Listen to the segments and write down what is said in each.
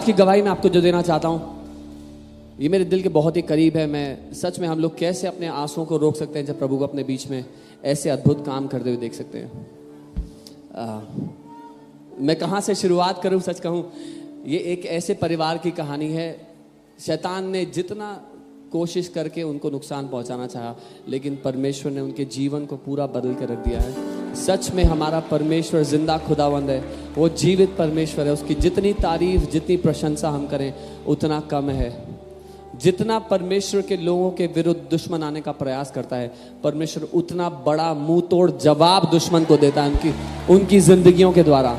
की गवाही मैं आपको जो देना चाहता हूँ, ये मेरे दिल के बहुत ही करीब है। मैं सच में, हम लोग कैसे अपने आंसुओं को रोक सकते हैं जब प्रभु को अपने बीच में ऐसे अद्भुत काम करते हुए देख सकते हैं। मैं कहाँ से शुरुआत करूँ? सच कहूँ, ये एक ऐसे परिवार की कहानी है। शैतान ने जितना कोशिश करके उनको नुकसान पहुंचाना चाहा, लेकिन परमेश्वर ने उनके जीवन को पूरा बदल के रख दिया है। सच में हमारा परमेश्वर जिंदा खुदावंद है, वो जीवित परमेश्वर है। उसकी जितनी तारीफ, जितनी प्रशंसा हम करें उतना कम है। जितना परमेश्वर के लोगों के विरुद्ध दुश्मन आने का प्रयास करता है, परमेश्वर उतना बड़ा मुंह तोड़ जवाब दुश्मन को देता है उनकी जिंदगियों के द्वारा।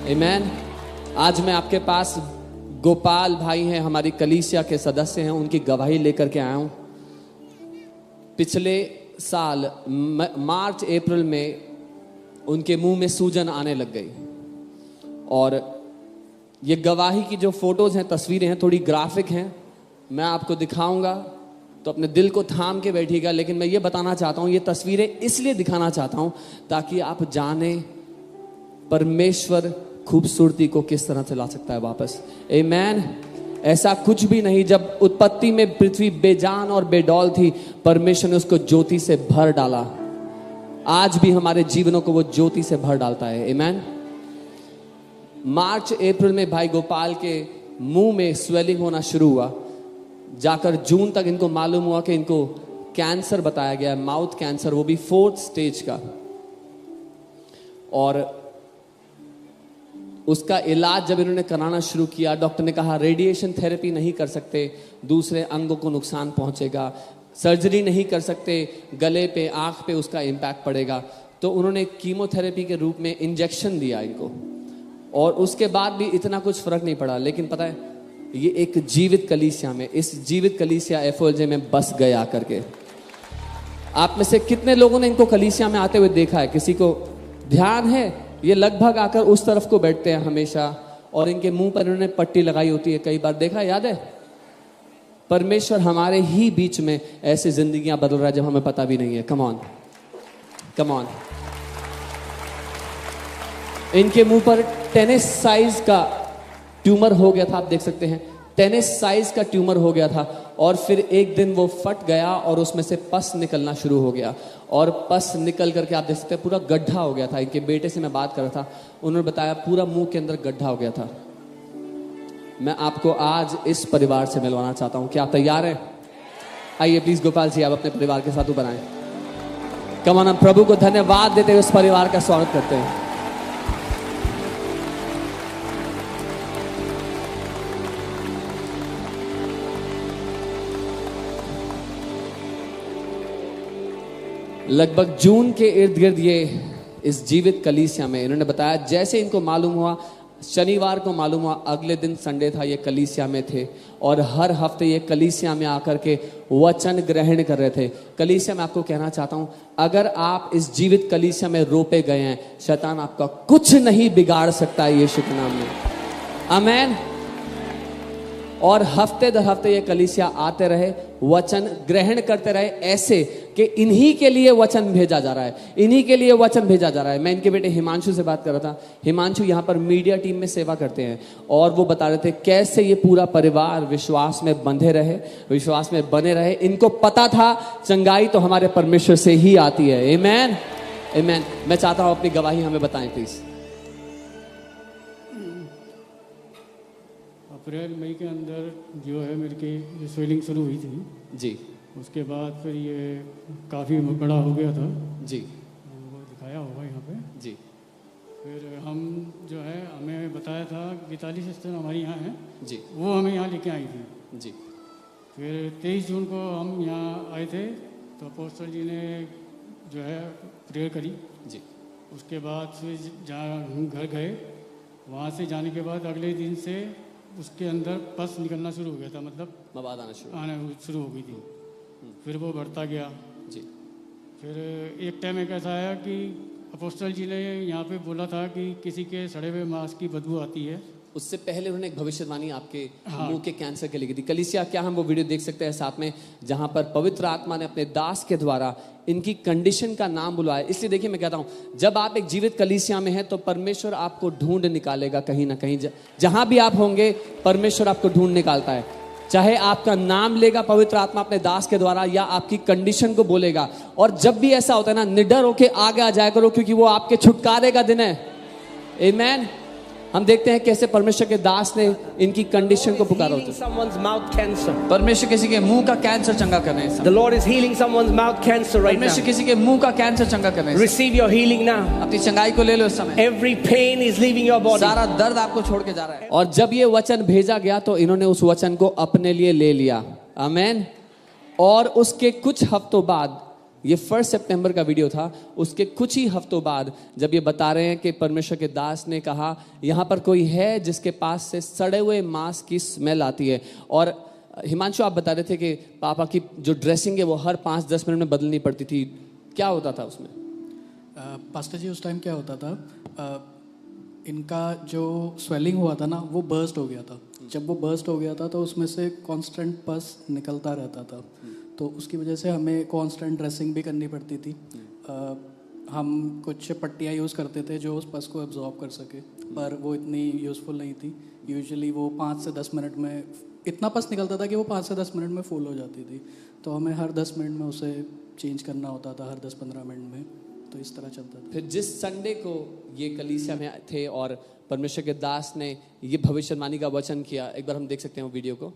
आमीन। आज मैं आपके पास गोपाल भाई हैं, हमारी कलीसिया के सदस्य हैं, उनकी गवाही लेकर के आया हूं। पिछले साल मार्च अप्रैल में उनके मुंह में सूजन आने लग गई, और ये गवाही की जो फोटोज हैं, तस्वीरें हैं, थोड़ी ग्राफिक हैं। मैं आपको दिखाऊंगा तो अपने दिल को थाम के बैठिएगा। लेकिन मैं ये बताना चाहता हूँ, ये तस्वीरें इसलिए दिखाना चाहता हूँ ताकि आप जाने परमेश्वर खूबसूरती को किस तरह से ला सकता है वापस। आमीन। ऐसा कुछ भी नहीं, जब उत्पत्ति में पृथ्वी बेजान और बेडौल थी, परमेश्वर ने उसको ज्योति से भर डाला। आज भी हमारे जीवनों को वो ज्योति से भर डालता है। आमीन। मार्च अप्रैल में भाई गोपाल के मुंह में स्वेलिंग होना शुरू हुआ। जाकर जून तक इनको मालूम हुआ कि इनको कैंसर बताया गया, माउथ कैंसर, वो भी 4th स्टेज का। और उसका इलाज जब इन्होंने कराना शुरू किया, डॉक्टर ने कहा रेडिएशन थेरेपी नहीं कर सकते, दूसरे अंगों को नुकसान पहुंचेगा, सर्जरी नहीं कर सकते, गले पे, आंख पे उसका इम्पैक्ट पड़ेगा। तो उन्होंने कीमोथेरेपी के रूप में इंजेक्शन दिया इनको, और उसके बाद भी इतना कुछ फर्क नहीं पड़ा। लेकिन पता है, ये एक जीवित कलीसिया में, इस जीवित कलीसिया एफओएलजे में बस गए आकर के। आप में से कितने लोगों ने इनको कलीसिया में आते हुए देखा है? किसी को ध्यान है? ये लगभग आकर उस तरफ को बैठते हैं हमेशा, और इनके मुंह पर इन्होंने पट्टी लगाई होती है, कई बार देखा, याद है? परमेश्वर हमारे ही बीच में ऐसी जिंदगियां बदल रहा है जब हमें पता भी नहीं है। Come on, come on. इनके मुंह पर टेनिस साइज का ट्यूमर हो गया था, आप देख सकते हैं, टेनिस साइज का ट्यूमर हो गया था, और फिर एक दिन वो फट गया और उसमें से पस निकलना शुरू हो गया, और पस निकल करके आप देख सकते हैं पूरा गड्ढा हो गया था। इनके बेटे से मैं बात कर रहा था, उन्होंने बताया पूरा मुंह के अंदर गड्ढा हो गया था। मैं आपको आज इस परिवार से मिलवाना चाहता हूं। क्या आप तैयार हैं? आइए प्लीज गोपाल जी, आप अपने परिवार के साथ ऊपर आए। कम ऑन, हम प्रभु को धन्यवाद देते हुए उस परिवार का स्वागत करते हैं। लगभग जून के इर्द गिर्द ये इस जीवित कलीसिया में, इन्होंने बताया जैसे इनको मालूम हुआ, शनिवार को मालूम हुआ, अगले दिन संडे था, ये कलीसिया में थे, और हर हफ्ते ये कलीसिया में आकर के वचन ग्रहण कर रहे थे। कलीसिया में आपको कहना चाहता हूं, अगर आप इस जीवित कलीसिया में रोपे गए हैं, शैतान आपका कुछ नहीं बिगाड़ सकता है यीशु के नाम में। आमीन। और हफ्ते दर हफ्ते ये कलीसिया आते रहे, वचन ग्रहण करते रहे, ऐसे कि इन्हीं के लिए वचन भेजा जा रहा है, इन्हीं के लिए वचन भेजा जा रहा है। मैं इनके बेटे हिमांशु से बात कर रहा था। हिमांशु यहाँ पर मीडिया टीम में सेवा करते हैं, और वो बता रहे थे कैसे ये पूरा परिवार विश्वास में बंधे रहे, विश्वास में बने रहे। इनको पता था चंगाई तो हमारे परमेश्वर से ही आती है। आमीन, आमीन। मैं चाहता हूँ अपनी गवाही हमें बताएं प्लीज। अप्रैल मई के अंदर जो है मेरे की स्वेलिंग शुरू हुई थी जी। उसके बाद फिर ये काफ़ी बड़ा हो गया था जी। वो दिखाया होगा यहाँ पे जी। फिर हम जो है, हमें बताया था 42 सिस्टर हमारी यहाँ हैं जी, वो हमें यहाँ लेके आई थी जी। फिर 23 जून को हम यहाँ आए थे, तो अपोस्टल जी ने जो है प्रेयर करी जी। उसके बाद फिर जहाँ हम घर गए, वहाँ से जाने के बाद अगले दिन से उसके अंदर पस निकलना शुरू हो गया था, मतलब मवाद आना शुरू हो गई थी। फिर वो बढ़ता गया जी। फिर एक टाइम एक ऐसा आया कि अपोस्टल जी ने यहाँ पे बोला था कि किसी के सड़े हुए मांस की बदबू आती है, उससे पहले उन्होंने एक भविष्यवाणी आपके मुंह के कैंसर के लिए की थी। कलीसिया, क्या हम वो वीडियो देख सकते हैं साथ में, जहां पर पवित्र आत्मा ने अपने दास के द्वारा इनकी कंडीशन का नाम बुलवाया। इसलिए देखिए, मैं कहता हूं, जब आप एक जीवित कलीसिया में हैं तो परमेश्वर आपको ढूंढ निकालेगा कहीं ना कहीं। जहां भी आप होंगे परमेश्वर आपको ढूंढ निकालता है। चाहे आपका नाम लेगा पवित्र आत्मा अपने दास के द्वारा, या आपकी कंडीशन को बोलेगा। और जब भी ऐसा होता है ना, निडर होके आगे आ जाया करो, क्योंकि वो आपके छुटकारे का दिन है। आमीन। हम देखते हैं कैसे परमेश्वर के दास ने इनकी कंडीशन को पुकारा होता है। Someone's mouth cancer. परमेश्वर किसी के मुंह का कैंसर चंगा कर रहे हैं। The Lord is healing someone's mouth cancer right now. परमेश्वर किसी के मुंह का कैंसर चंगा कर रहे हैं। Receive your healing now. अपनी चंगाई को ले लो इस समय। Every pain is leaving your body. सारा दर्द आपको छोड़ के जा रहा है। और जब ये वचन भेजा गया तो इन्होंने उस वचन को अपने लिए ले लिया। आमीन। और उसके कुछ हफ्तों बाद, ये 1 सितंबर का वीडियो था, उसके कुछ ही हफ्तों बाद जब ये बता रहे हैं कि परमेश्वर के दास ने कहा, यहाँ पर कोई है जिसके पास से सड़े हुए मांस की स्मेल आती है। और हिमांशु, आप बता रहे थे कि पापा की जो ड्रेसिंग है वो हर 5-10 मिनट में बदलनी पड़ती थी। क्या होता था उसमें? पास्टर जी, उस टाइम क्या होता था, इनका जो स्वेलिंग हुआ था ना, वो बर्स्ट हो गया था। जब वो बर्स्ट हो गया था तो उसमें से कांस्टेंट पस निकलता रहता था। तो उसकी वजह से हमें कांस्टेंट ड्रेसिंग भी करनी पड़ती थी। हम कुछ पट्टियाँ यूज़ करते थे जो उस पस को एब्जॉर्ब कर सके, पर वो इतनी यूज़फुल नहीं थी। यूजुअली वो 5 से 10 मिनट में इतना पस निकलता था कि वो 5 से 10 मिनट में फुल हो जाती थी। तो हमें हर 10 मिनट में उसे चेंज करना होता था, हर 10-15 मिनट में। तो इस तरह चलता था। फिर जिस संडे को ये कलीसिया में थे और परमेश्वर के दास ने ये भविष्यवाणी का वचन किया, एक बार हम देख सकते हैं वो वीडियो को।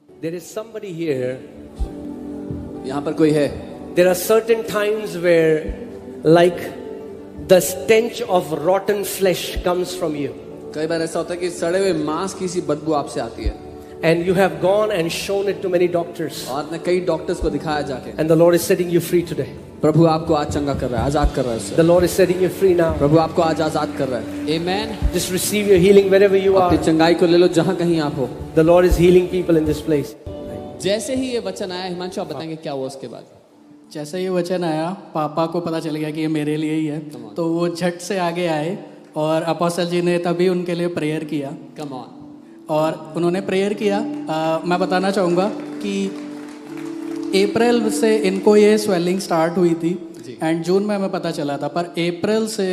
There is somebody here. यहाँ पर कोई है। There are certain times where, like, the stench of rotten flesh comes from you. कई बार ऐसा होता है कि सड़े हुए मांस की सी बदबू आपसे आती है। And you have gone and shown it to many doctors. और आपने कई डॉक्टर्स को दिखाया जाके। And the Lord is setting you free today. प्रभु आपको आज चंगा कर रहा है, आजाद कर रहा है उससे। The Lord is setting you free now. प्रभु आपको आज आजाद कर रहा है। Amen. Just receive your healing wherever you are. अपनी चंगाई को ले लो जहां कहीं आप हो। The Lord is healing people in this place. जैसे ही ये वचन आया, हिमांशु आप बताएंगे क्या हुआ उसके बाद? जैसे ये वचन आया, पापा को पता चल गया कि ये मेरे लिए ही है। तो वो झट से आगे आए और अपोस्टल जी ने तभी उनके लिए प्रेयर किया। Come on. और उन्होंने प्रेयर किया। मैं बताना चाहूँगा कि अप्रैल से इनको ये स्वेलिंग स्टार्ट हुई थी एंड जून में हमें पता चला था, पर अप्रैल से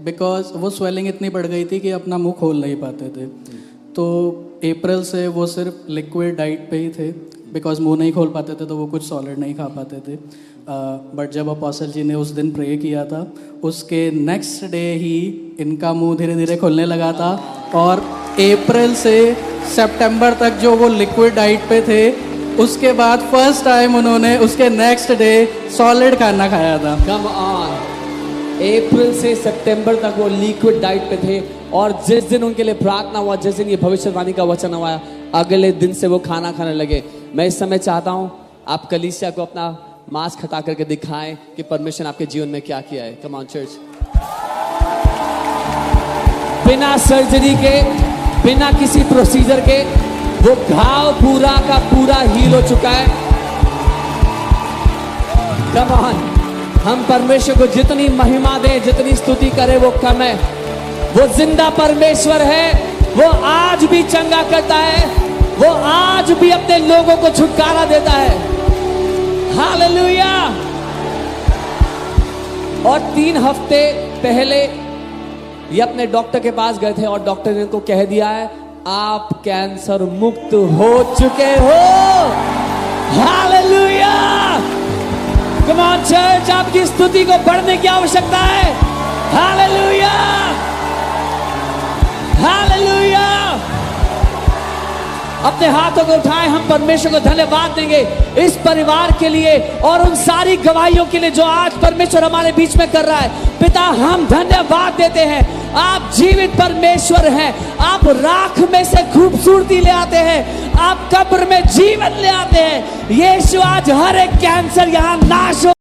बिकॉज वो स्वेलिंग इतनी बढ़ गई थी कि अपना मुंह खोल नहीं पाते थे। तो अप्रैल से वो सिर्फ लिक्विड डाइट पे ही थे, बिकॉज मुंह नहीं खोल पाते थे तो वो कुछ सॉलिड नहीं खा पाते थे। बट जब अपोस्टल जी ने उस दिन प्रे किया था, उसके नेक्स्ट डे ही इनका मुंह धीरे धीरे खुलने लगा था। और अप्रैल से सितंबर तक जो वो लिक्विड डाइट पे थे, उसके बाद फर्स्ट टाइम उन्होंने उसके नेक्स्ट डे सॉलिड खाना खाया था। Come on. अप्रैल से सितंबर तक वो लिक्विड डाइट पे थे, और जिस दिन उनके लिए प्रार्थना हुआ, जिस दिन ये भविष्यवाणी का वचन हुआ, अगले दिन से वो खाना खाने लगे। मैं इस समय चाहता हूं आप कलीसिया को अपना मास्क हटा करके दिखाएं कि परमेश्वर ने आपके जीवन में क्या किया है। Come on church. बिना सर्जरी के, बिना किसी प्रोसीजर के वो घाव पूरा का पूरा हील हो चुका है। Come on. हम परमेश्वर को जितनी महिमा दें, जितनी स्तुति करें वो कम है। वो जिंदा परमेश्वर है, वो आज भी चंगा करता है, वो आज भी अपने लोगों को छुटकारा देता है। हालेलुया। और 3 हफ्ते पहले ये अपने डॉक्टर के पास गए थे और डॉक्टर ने इनको कह दिया है, आप कैंसर मुक्त हो चुके हो। हालेलुया। कम ऑन चर्च, आपकी स्तुति को बढ़ने की आवश्यकता है। Hallelujah, hallelujah. अपने हाथों को उठाएं, हम परमेश्वर को धन्यवाद देंगे इस परिवार के लिए और उन सारी गवाहियों के लिए जो आज परमेश्वर हमारे बीच में कर रहा है। पिता, हम धन्यवाद देते हैं, आप जीवित परमेश्वर हैं। आप राख में से खूबसूरती ले आते हैं, आप कब्र में जीवन ले आते हैं। यीशु, आज हर एक कैंसर यहां नाश हो।